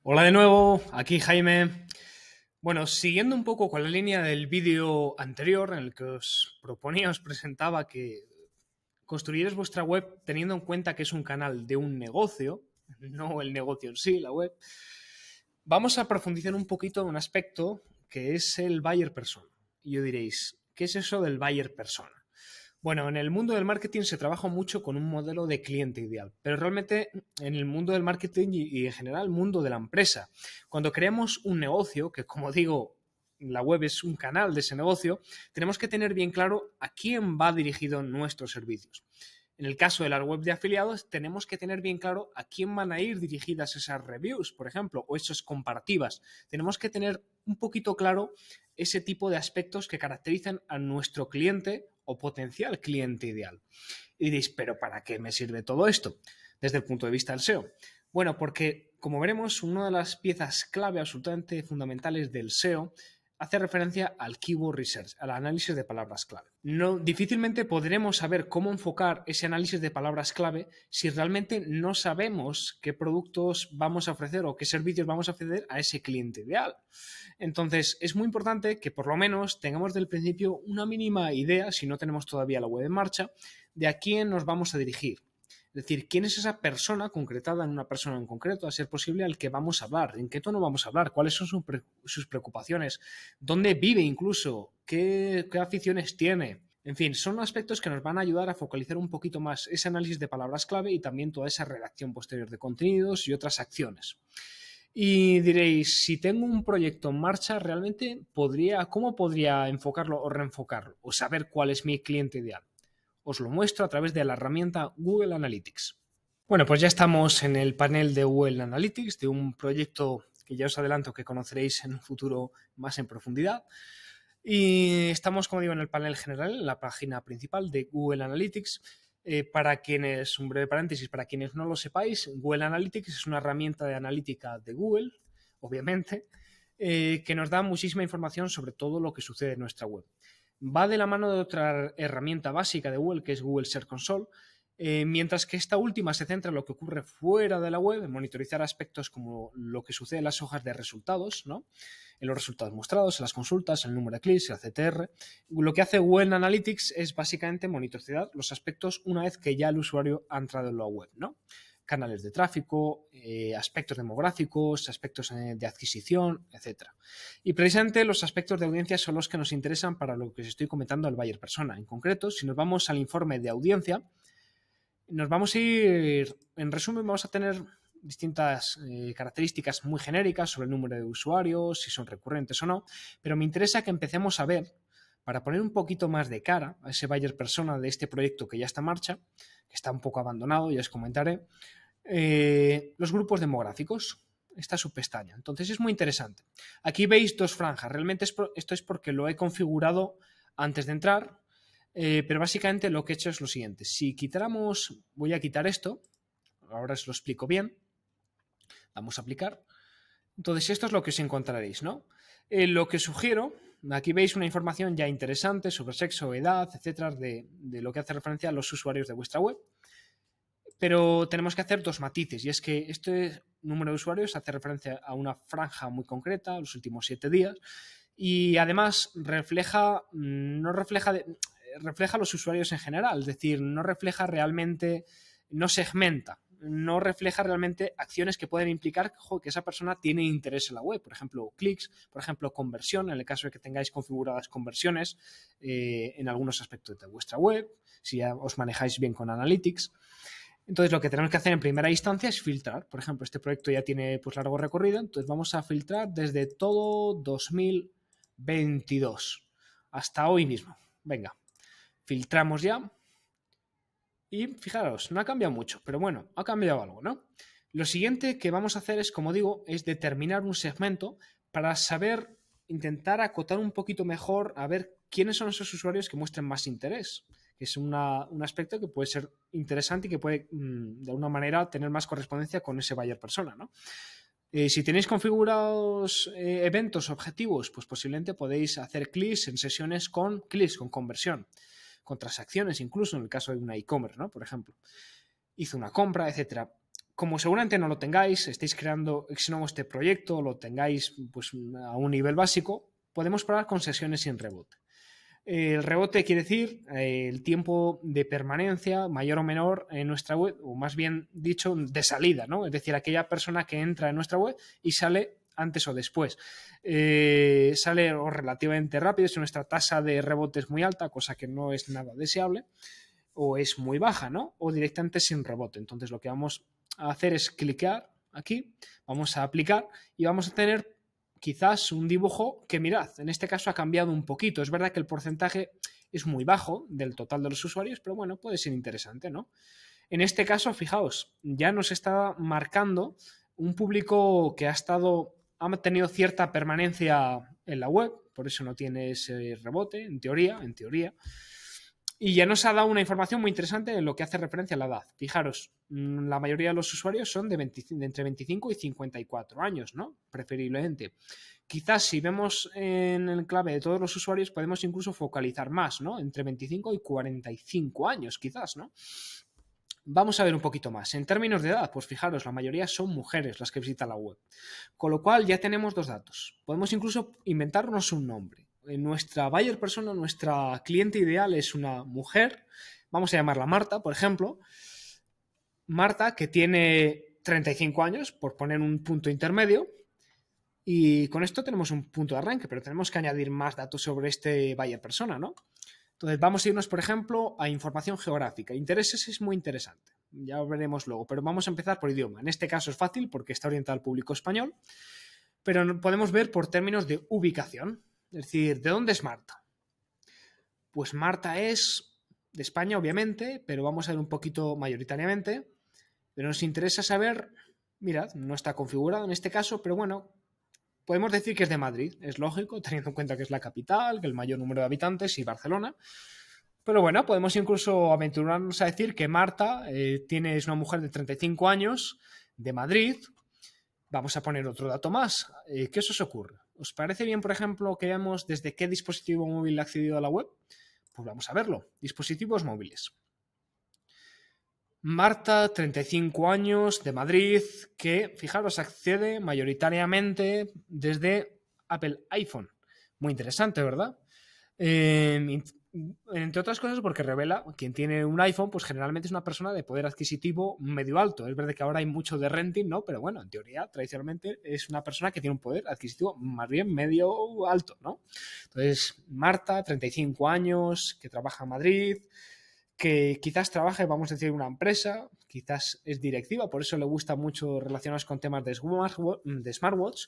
Hola de nuevo, aquí Jaime. Bueno, siguiendo un poco con la línea del vídeo anterior en el que os presentaba que construyerais vuestra web teniendo en cuenta que es un canal de un negocio, no el negocio en sí, la web, vamos a profundizar un poquito en un aspecto que es el buyer persona. Y os diréis, ¿qué es eso del buyer persona? Bueno, en el mundo del marketing se trabaja mucho con un modelo de cliente ideal, pero realmente en el mundo del marketing y en general el mundo de la empresa, cuando creamos un negocio, que como digo, la web es un canal de ese negocio, tenemos que tener bien claro a quién va dirigido nuestros servicios. En el caso de las webs de afiliados, tenemos que tener bien claro a quién van a ir dirigidas esas reviews, por ejemplo, o esas comparativas. Tenemos que tener un poquito claro ese tipo de aspectos que caracterizan a nuestro cliente o potencial cliente ideal. Y diréis, ¿pero para qué me sirve todo esto desde el punto de vista del SEO? Bueno, porque como veremos, una de las piezas clave absolutamente fundamentales del SEO hace referencia al keyword research, al análisis de palabras clave. Difícilmente podremos saber cómo enfocar ese análisis de palabras clave si realmente no sabemos qué productos vamos a ofrecer o qué servicios vamos a ofrecer a ese cliente ideal. Entonces, es muy importante que por lo menos tengamos del principio una mínima idea, si no tenemos todavía la web en marcha, de a quién nos vamos a dirigir. Es decir, quién es esa persona concretada en una persona en concreto, a ser posible, al que vamos a hablar, en qué tono vamos a hablar, cuáles son sus preocupaciones, dónde vive incluso, qué aficiones tiene. En fin, son aspectos que nos van a ayudar a focalizar un poquito más ese análisis de palabras clave y también toda esa redacción posterior de contenidos y otras acciones. Y diréis, si tengo un proyecto en marcha, realmente ¿cómo podría enfocarlo o reenfocarlo? O saber cuál es mi cliente ideal. Os lo muestro a través de la herramienta Google Analytics. Bueno, pues ya estamos en el panel de Google Analytics, de un proyecto que ya os adelanto que conoceréis en un futuro más en profundidad. Y estamos, como digo, en el panel general, en la página principal de Google Analytics. Para quienes, un breve paréntesis, para quienes no lo sepáis, Google Analytics es una herramienta de analítica de Google, obviamente, que nos da muchísima información sobre todo lo que sucede en nuestra web. Va de la mano de otra herramienta básica de Google, que es Google Search Console, mientras que esta última se centra en lo que ocurre fuera de la web, en monitorizar aspectos como lo que sucede en las hojas de resultados, ¿no? En los resultados mostrados, en las consultas, el número de clics, el CTR. Lo que hace Google Analytics es básicamente monitorizar los aspectos una vez que ya el usuario ha entrado en la web, ¿no? Canales de tráfico, aspectos demográficos, aspectos de adquisición, etc. Y precisamente los aspectos de audiencia son los que nos interesan para lo que os estoy comentando al buyer persona. En concreto, si nos vamos al informe de audiencia, nos vamos a ir, en resumen, vamos a tener distintas características muy genéricas sobre el número de usuarios, si son recurrentes o no, pero me interesa que empecemos a ver, para poner un poquito más de cara a ese buyer persona de este proyecto que ya está en marcha, que está un poco abandonado, ya os comentaré, los grupos demográficos, esta subpestaña. Entonces es muy interesante. Aquí veis dos franjas, realmente esto es porque lo he configurado antes de entrar, pero básicamente lo que he hecho es lo siguiente. Si quitáramos, voy a quitar esto, ahora os lo explico bien, vamos a aplicar. Entonces esto es lo que os encontraréis, ¿no? Lo que sugiero, aquí veis una información ya interesante sobre sexo, edad, etcétera, de lo que hace referencia a los usuarios de vuestra web. Pero tenemos que hacer dos matices, y es que este número de usuarios hace referencia a una franja muy concreta, los últimos 7 días, y además refleja a los usuarios en general, es decir, no refleja realmente, no segmenta, no refleja realmente acciones que pueden implicar que esa persona tiene interés en la web, por ejemplo, clics, por ejemplo, conversión, en el caso de que tengáis configuradas conversiones en algunos aspectos de vuestra web, si ya os manejáis bien con Analytics. Entonces, lo que tenemos que hacer en primera instancia es filtrar. Por ejemplo, este proyecto ya tiene pues largo recorrido, entonces vamos a filtrar desde todo 2022 hasta hoy mismo. Venga, filtramos ya. Y fijaros, no ha cambiado mucho, pero bueno, ha cambiado algo, ¿no? Lo siguiente que vamos a hacer es, como digo, es determinar un segmento para saber, intentar acotar un poquito mejor a ver quiénes son esos usuarios que muestren más interés. Es un aspecto que puede ser interesante y que puede, de alguna manera, tener más correspondencia con ese buyer persona, ¿no? Si tenéis configurados eventos objetivos, pues posiblemente podéis hacer clics en sesiones con conversión, con transacciones incluso en el caso de una e-commerce, ¿no? Por ejemplo. hizo una compra, etcétera. Como seguramente no lo tengáis, estáis creando este proyecto, lo tengáis pues, a un nivel básico, podemos probar con sesiones sin rebote. El rebote quiere decir el tiempo de permanencia mayor o menor en nuestra web, o más bien dicho, de salida, ¿no? Es decir, aquella persona que entra en nuestra web y sale antes o después. Sale relativamente rápido si nuestra tasa de rebote es muy alta, cosa que no es nada deseable, o es muy baja, ¿no? O directamente sin rebote. Entonces lo que vamos a hacer es clicar aquí, vamos a aplicar y vamos a tener quizás un dibujo que, mirad, en este caso ha cambiado un poquito. Es verdad que el porcentaje es muy bajo del total de los usuarios, pero bueno, puede ser interesante, ¿no? En este caso, fijaos, ya nos está marcando un público que ha tenido cierta permanencia en la web, por eso no tiene ese rebote, en teoría. Y ya nos ha dado una información muy interesante en lo que hace referencia a la edad. Fijaros, la mayoría de los usuarios son de entre 25 y 54 años, ¿no? Preferiblemente. Quizás si vemos en el clave de todos los usuarios podemos incluso focalizar más, ¿no? Entre 25 y 45 años, quizás, ¿no? Vamos a ver un poquito más. En términos de edad, pues fijaros, la mayoría son mujeres las que visitan la web. Con lo cual ya tenemos dos datos. Podemos incluso inventarnos un nombre. Nuestra buyer persona, nuestra cliente ideal es una mujer, vamos a llamarla Marta, por ejemplo. Marta, que tiene 35 años, por poner un punto intermedio, y con esto tenemos un punto de arranque, pero tenemos que añadir más datos sobre este buyer persona, ¿no? Entonces vamos a irnos, por ejemplo, a información geográfica. Intereses es muy interesante, ya lo veremos luego, pero vamos a empezar por idioma. En este caso es fácil porque está orientado al público español, pero podemos ver por términos de ubicación. Es decir, ¿de dónde es Marta? Pues Marta es de España, obviamente, pero vamos a ver un poquito mayoritariamente. Pero nos interesa saber, mirad, no está configurado en este caso, pero bueno, podemos decir que es de Madrid, es lógico, teniendo en cuenta que es la capital, que el mayor número de habitantes y Barcelona. Pero bueno, podemos incluso aventurarnos a decir que Marta es una mujer de 35 años, de Madrid. Vamos a poner otro dato más. ¿Qué os ocurre? ¿Os parece bien, por ejemplo, que veamos desde qué dispositivo móvil ha accedido a la web? Pues vamos a verlo. Dispositivos móviles. Marta, 35 años, de Madrid, que, fijaros, accede mayoritariamente desde Apple iPhone. Muy interesante, ¿verdad? Entre otras cosas porque revela quien tiene un iPhone, pues generalmente es una persona de poder adquisitivo medio alto. Es verdad que ahora hay mucho de renting, ¿no? Pero bueno, en teoría, tradicionalmente es una persona que tiene un poder adquisitivo más bien medio alto, ¿no? Entonces, Marta, 35 años, que trabaja en Madrid, que quizás trabaje, vamos a decir, en una empresa, quizás es directiva, por eso le gusta mucho relacionados con temas de smartwatch.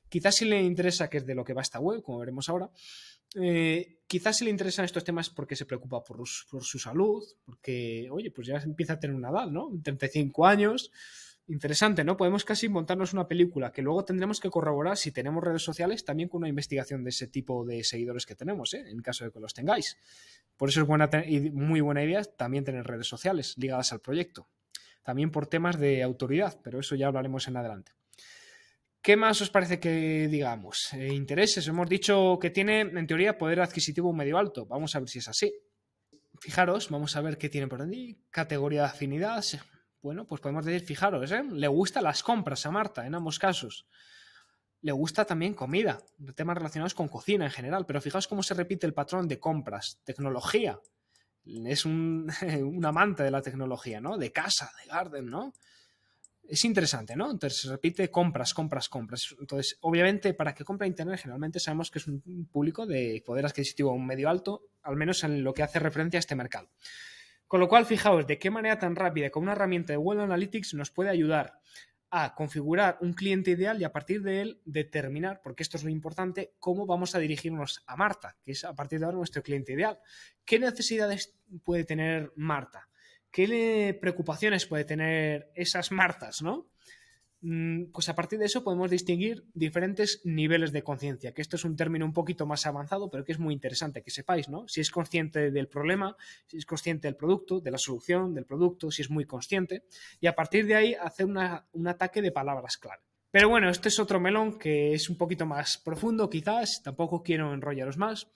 Quizás si le interesa, que es de lo que va esta web, como veremos ahora, quizás si le interesan estos temas porque se preocupa por su salud, porque, oye, pues ya empieza a tener una edad, ¿no? 35 años. Interesante, ¿no? Podemos casi montarnos una película que luego tendremos que corroborar si tenemos redes sociales también con una investigación de ese tipo de seguidores que tenemos, en caso de que los tengáis. Por eso es muy buena idea también tener redes sociales ligadas al proyecto. También por temas de autoridad, pero eso ya hablaremos en adelante. ¿Qué más os parece que digamos? Intereses. Hemos dicho que tiene, en teoría, poder adquisitivo medio alto. Vamos a ver si es así. Fijaros, vamos a ver qué tiene por aquí. Categoría de afinidad. Bueno, pues podemos decir, fijaros, le gustan las compras a Marta en ambos casos. Le gusta también comida, temas relacionados con cocina en general, pero fijaos cómo se repite el patrón de compras, tecnología. Es un amante de la tecnología, ¿no? De casa, de garden, ¿no? Es interesante, ¿no? Entonces se repite compras. Entonces, obviamente, para que compre internet, generalmente sabemos que es un público de poder adquisitivo medio alto, al menos en lo que hace referencia a este mercado. Con lo cual, fijaos de qué manera tan rápida con una herramienta de Google Analytics nos puede ayudar a configurar un cliente ideal y a partir de él determinar, porque esto es lo importante, cómo vamos a dirigirnos a Marta, que es a partir de ahora nuestro cliente ideal. ¿Qué necesidades puede tener Marta? ¿Qué preocupaciones puede tener esas Martas, no? Pues a partir de eso podemos distinguir diferentes niveles de conciencia, que esto es un término un poquito más avanzado, pero que es muy interesante que sepáis, ¿no? Si es consciente del problema, si es consciente del producto, de la solución del producto, si es muy consciente, y a partir de ahí hacer un ataque de palabras clave. Pero bueno, este es otro melón que es un poquito más profundo quizás, tampoco quiero enrollaros más.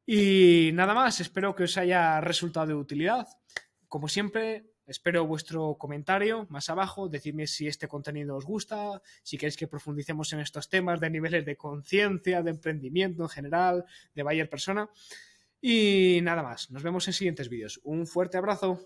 Y nada más, espero que os haya resultado de utilidad. Como siempre, espero vuestro comentario más abajo. Decidme si este contenido os gusta, si queréis que profundicemos en estos temas de niveles de conciencia, de emprendimiento en general, de buyer persona. Y nada más, nos vemos en siguientes vídeos. Un fuerte abrazo.